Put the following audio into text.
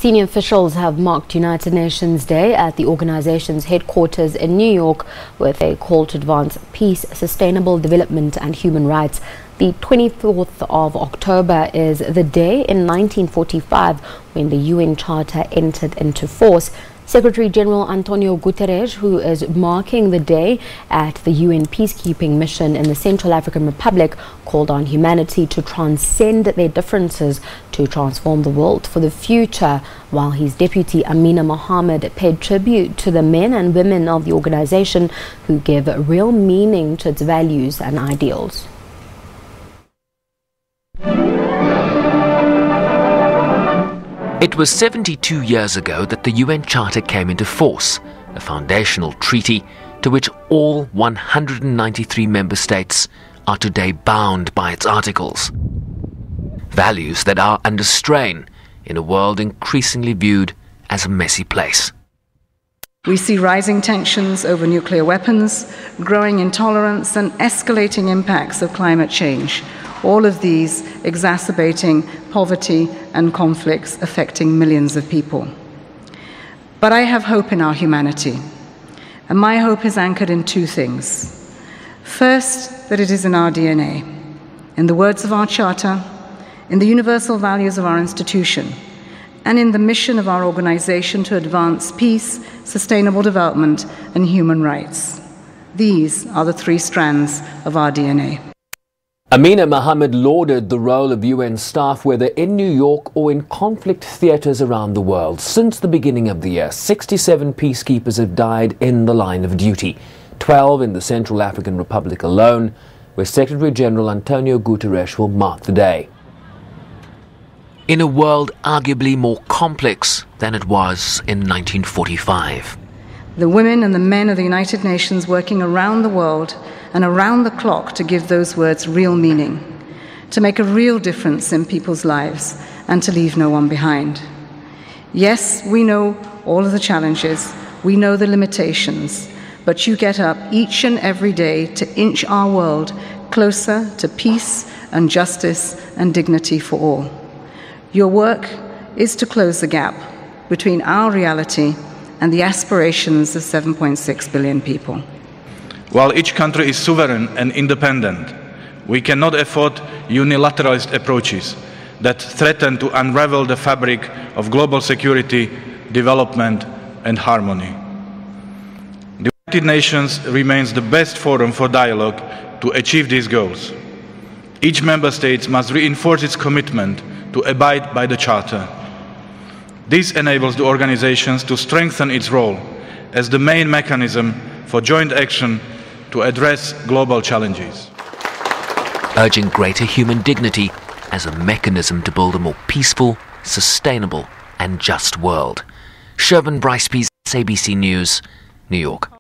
Senior officials have marked United Nations Day at the organization's headquarters in New York with a call to advance peace, sustainable development and human rights. The 24th of October is the day in 1945 when the UN Charter entered into force. Secretary General Antonio Guterres, who is marking the day at the UN Peacekeeping Mission in the Central African Republic, called on humanity to transcend their differences to transform the world for the future, while his deputy Amina Mohammed paid tribute to the men and women of the organization who give real meaning to its values and ideals. It was 72 years ago that the UN Charter came into force, a foundational treaty to which all 193 member states are today bound by its articles. Values that are under strain in a world increasingly viewed as a messy place. We see rising tensions over nuclear weapons, growing intolerance and escalating impacts of climate change. All of these exacerbating poverty and conflicts affecting millions of people. But I have hope in our humanity, and my hope is anchored in two things. First, that it is in our DNA, in the words of our Charter, in the universal values of our institution, and in the mission of our organization to advance peace, sustainable development, and human rights. These are the three strands of our DNA. Amina Mohammed lauded the role of UN staff, whether in New York or in conflict theatres around the world. Since the beginning of the year, 67 peacekeepers have died in the line of duty, 12 in the Central African Republic alone, where Secretary General Antonio Guterres will mark the day. In a world arguably more complex than it was in 1945. The women and the men of the United Nations working around the world and around the clock to give those words real meaning, to make a real difference in people's lives and to leave no one behind. Yes, we know all of the challenges, we know the limitations, but you get up each and every day to inch our world closer to peace and justice and dignity for all. Your work is to close the gap between our reality and the aspirations of 7.6 billion people. While each country is sovereign and independent, we cannot afford unilateralist approaches that threaten to unravel the fabric of global security, development, and harmony. The United Nations remains the best forum for dialogue to achieve these goals. Each member state must reinforce its commitment to abide by the Charter. This enables the organizations to strengthen its role as the main mechanism for joint action to address global challenges. Urging greater human dignity as a mechanism to build a more peaceful, sustainable and just world. Bryce-Pease, SABC News, New York.